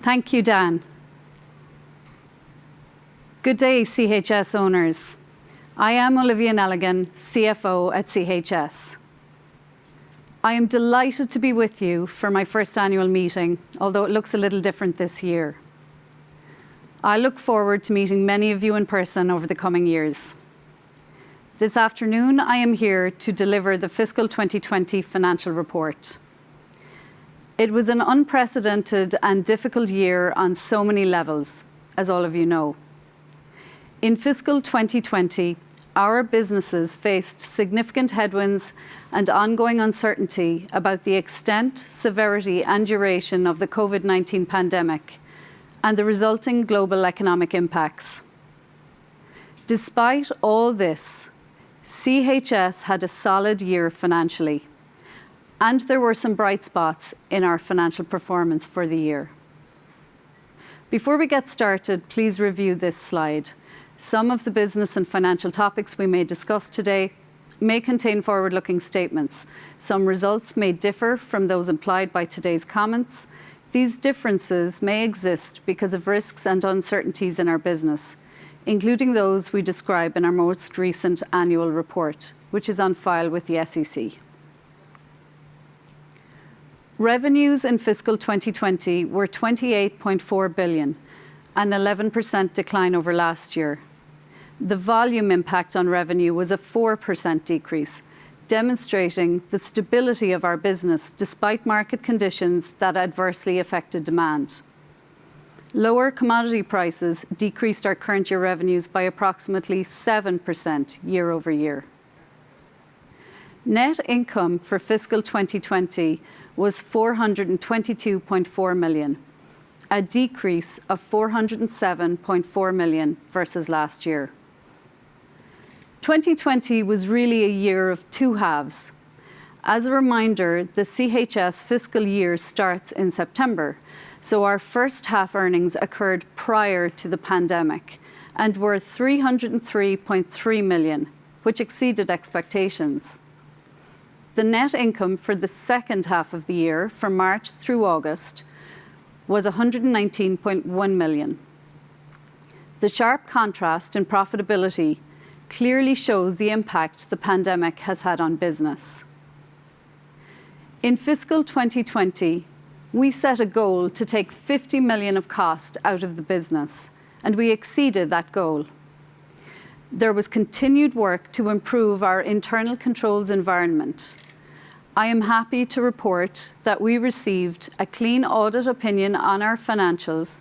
Thank you, Dan. Good day, CHS owners. I am Olivia Nelligan, CFO at CHS. I am delighted to be with you for my first annual meeting, although it looks a little different this year. I look forward to meeting many of you in person over the coming years. This afternoon, I am here to deliver the fiscal 2020 financial report. It was an unprecedented and difficult year on so many levels, as all of you know. In fiscal 2020, our businesses faced significant headwinds and ongoing uncertainty about the extent, severity, and duration of the COVID-19 pandemic and the resulting global economic impacts. Despite all this, CHS had a solid year financially, and there were some bright spots in our financial performance for the year. Before we get started, please review this slide. Some of the business and financial topics we may discuss today may contain forward-looking statements. Some results may differ from those implied by today's comments. These differences may exist because of risks and uncertainties in our business, including those we describe in our most recent annual report, which is on file with the SEC. Revenues in fiscal 2020 were $28.4 billion, an 11% decline over last year. The volume impact on revenue was a 4% decrease, demonstrating the stability of our business despite market conditions that adversely affected demand. Lower commodity prices decreased our current year revenues by approximately 7% year over year. Net income for fiscal 2020 was $422.4 million, a decrease of $407.4 million versus last year. 2020 was really a year of two halves. As a reminder, the CHS fiscal year starts in September, so our first half earnings occurred prior to the pandemic and were $303.3 million, which exceeded expectations. The net income for the second half of the year, from March through August, was $119.1 million. The sharp contrast in profitability clearly shows the impact the pandemic has had on business. In fiscal 2020, we set a goal to take $50 million of cost out of the business, and we exceeded that goal. There was continued work to improve our internal controls environment. I am happy to report that we received a clean audit opinion on our financials,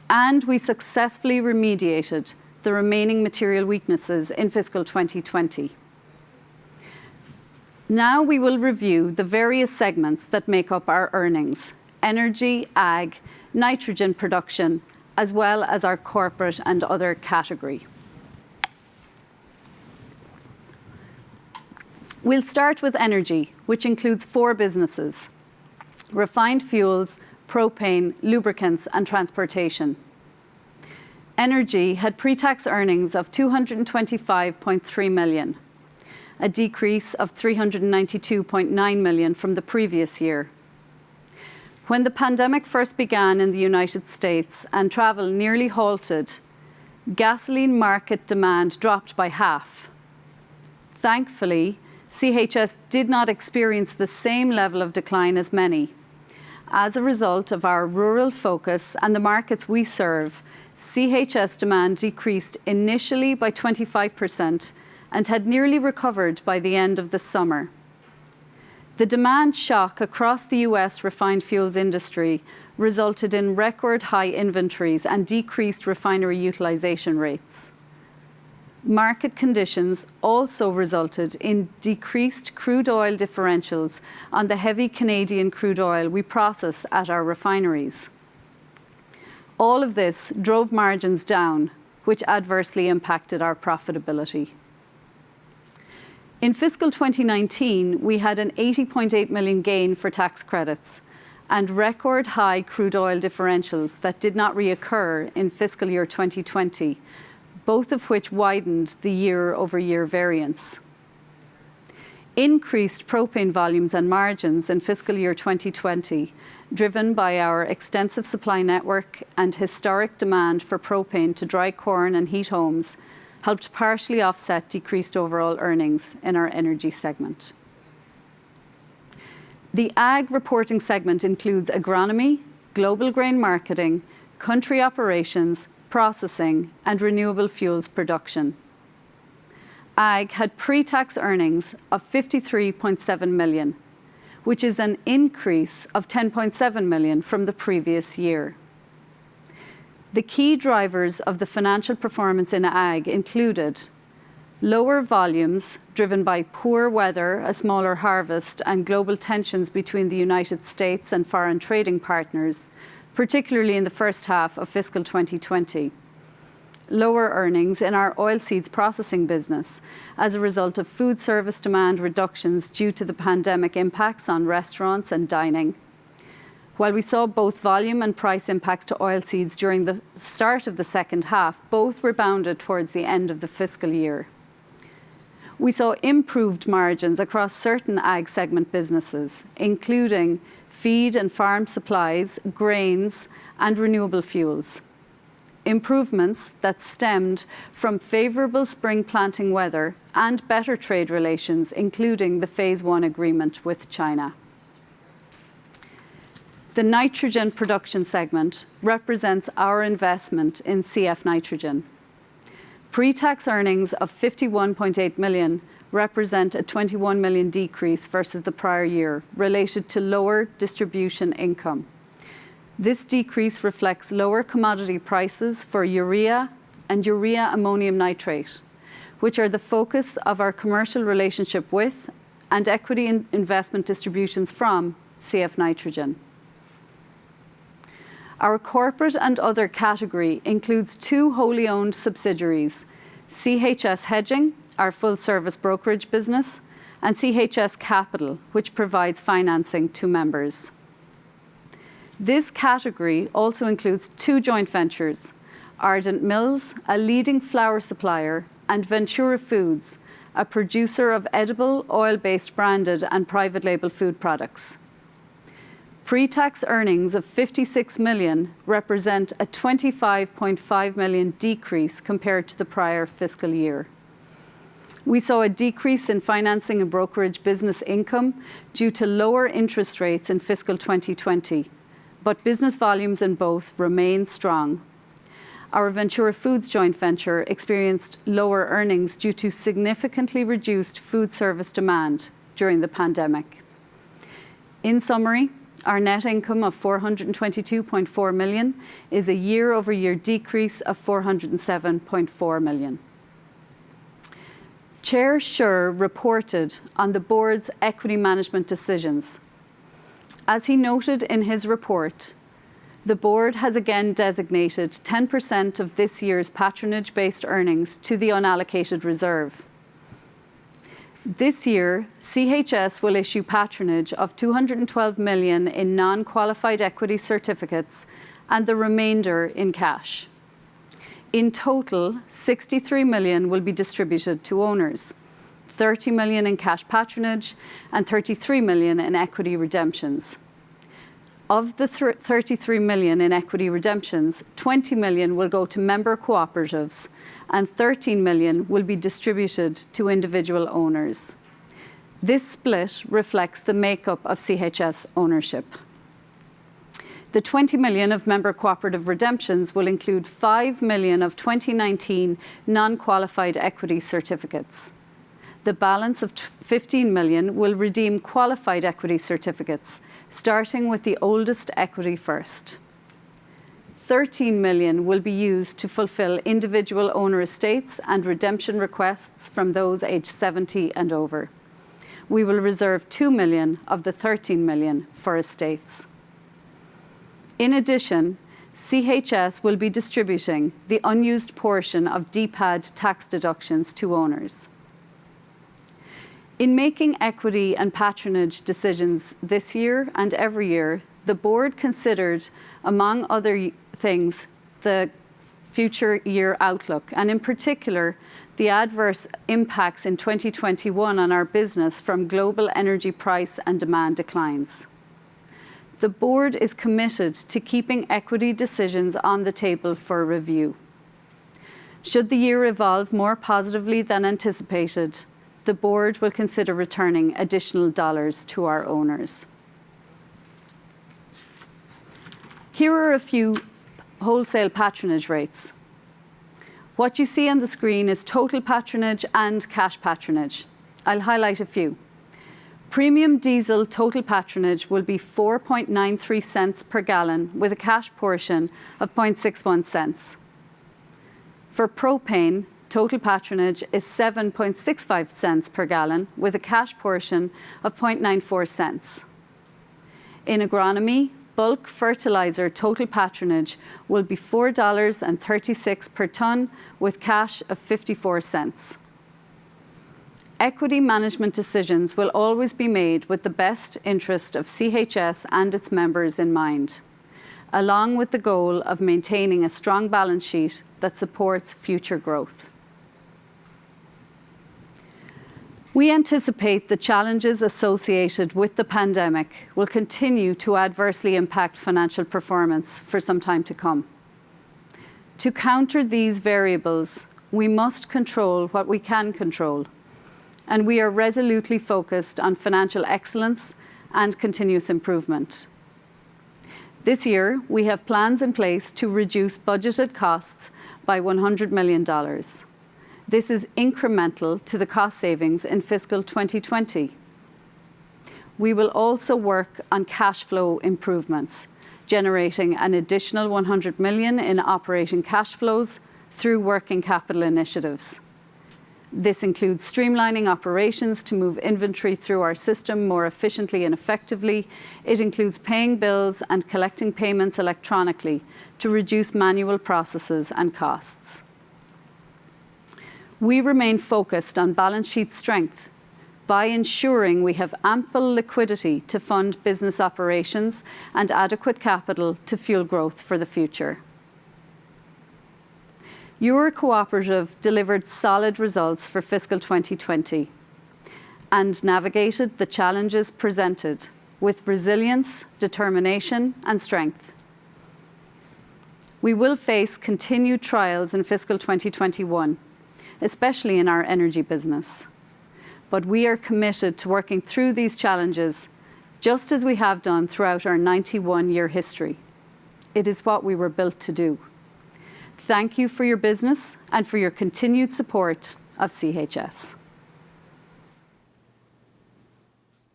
and we successfully remediated the remaining material weaknesses in fiscal 2020. Now we will review the various segments that make up our earnings: energy, ag, nitrogen production, as well as our corporate and other category. We'll start with energy, which includes four businesses: refined fuels, propane, lubricants, and transportation. Energy had pre-tax earnings of $225.3 million, a decrease of $392.9 million from the previous year. When the pandemic first began in the United States and travel nearly halted, gasoline market demand dropped by half. Thankfully, CHS did not experience the same level of decline as many. As a result of our rural focus and the markets we serve, CHS demand decreased initially by 25% and had nearly recovered by the end of the summer. The demand shock across the US refined fuels industry resulted in record high inventories and decreased refinery utilization rates. Market conditions also resulted in decreased crude oil differentials on the heavy Canadian crude oil we process at our refineries. All of this drove margins down, which adversely impacted our profitability. In fiscal 2019, we had an $80.8 million gain for tax credits and record high crude oil differentials that did not reoccur in fiscal year 2020, both of which widened the year-over-year variance. Increased propane volumes and margins in fiscal year 2020 driven by our extensive supply network and historic demand for propane to dry corn and heat homes, helped partially offset decreased overall earnings in our energy segment. The Ag reporting segment includes agronomy, global grain marketing, country operations, processing, and renewable fuels production. Ag had pre-tax earnings of $53.7 million, which is an increase of $10.7 million from the previous year. The key drivers of the financial performance in Ag included lower volumes driven by poor weather, a smaller harvest, and global tensions between the United States and foreign trading partners, particularly in the first half of fiscal 2020. Lower earnings in our oilseeds processing business as a result of food service demand reductions due to the pandemic impacts on restaurants and dining. While we saw both volume and price impacts to oilseeds during the start of the second half, both rebounded towards the end of the fiscal year. We saw improved margins across certain Ag segment businesses, including feed and farm supplies, grains, and renewable fuels. Improvements that stemmed from favourable spring planting weather and better trade relations, including the Phase 1 agreement with China. The nitrogen production segment represents our investment in CF Nitrogen. Pre-tax earnings of $51.8 million represent a $21 million decrease versus the prior year, related to lower distribution income. This decrease reflects lower commodity prices for urea and urea ammonium nitrate, which are the focus of our commercial relationship with and equity investment distributions from CF Nitrogen. Our corporate and other category includes two wholly owned subsidiaries, CHS Hedging, our full-service brokerage business, and CHS Capital, which provides financing to members. This category also includes two joint ventures, Ardent Mills, a leading flour supplier, and Ventura Foods, a producer of edible, oil-based branded and private label food products. Pre-tax earnings of $56 million represent a $25.5 million decrease compared to the prior fiscal year. We saw a decrease in financing and brokerage business income due to lower interest rates in fiscal 2020, but business volumes in both remain strong. Our Ventura Foods joint venture experienced lower earnings due to significantly reduced food service demand during the pandemic. In summary, our net income of $422.4 million is a year-over-year decrease of $407.4 million. Chair Scher reported on the board's equity management decisions. As he noted in his report, the board has again designated 10% of this year's patronage-based earnings to the unallocated reserve. This year, CHS will issue patronage of $212 million in non-qualified equity certificates and the remainder in cash. In total, $63 million will be distributed to owners, $30 million in cash patronage and $33 million in equity redemptions. Of the $33 million in equity redemptions, $20 million will go to member cooperatives and $13 million will be distributed to individual owners. This split reflects the makeup of CHS ownership. The $20 million of member cooperative redemptions will include $5 million of 2019 non-qualified equity certificates. The balance of $15 million will redeem qualified equity certificates, starting with the oldest equity first. $13 million will be used to fulfill individual owner estates and redemption requests from those aged 70 and over. We will reserve $2 million of the $13 million for estates. In addition, CHS will be distributing the unused portion of DPAD tax deductions to owners. In making equity and patronage decisions this year and every year, the board considered, among other things, the future year outlook, and in particular, the adverse impacts in 2021 on our business from global energy price and demand declines. the board is committed to keeping equity decisions on the table for review. Should the year evolve more positively than anticipated, the board will consider returning additional dollars to our owners. Here are a few wholesale patronage rates. What you see on the screen is total patronage and cash patronage. I'll highlight a few. Premium diesel total patronage will be 4.93 cents per gallon with a cash portion of 0.61 cents. For propane, total patronage is 7.65 cents per gallon with a cash portion of 0.94 cents. In agronomy, bulk fertilizer total patronage will be $4.36 per tonne with cash of 54 cents. Equity management decisions will always be made with the best interest of CHS and its members in mind, along with the goal of maintaining a strong balance sheet that supports future growth. We anticipate the challenges associated with the pandemic will continue to adversely impact financial performance for some time to come. To counter these variables, we must control what we can control, and we are resolutely focused on financial excellence and continuous improvement. This year, we have plans in place to reduce budgeted costs by $100 million. This is incremental to the cost savings in fiscal 2020. We will also work on cash flow improvements, generating an additional $100 million in operating cash flows through working capital initiatives. This includes streamlining operations to move inventory through our system more efficiently and effectively. It includes paying bills and collecting payments electronically to reduce manual processes and costs. We remain focused on balance sheet strength by ensuring we have ample liquidity to fund business operations and adequate capital to fuel growth for the future. Your cooperative delivered solid results for fiscal 2020 and navigated the challenges presented with resilience, determination, and strength. We will face continued trials in fiscal 2021, especially in our energy business. But we are committed to working through these challenges, just as we have done throughout our 91-year history. It is what we were built to do. Thank you for your business and for your continued support of CHS.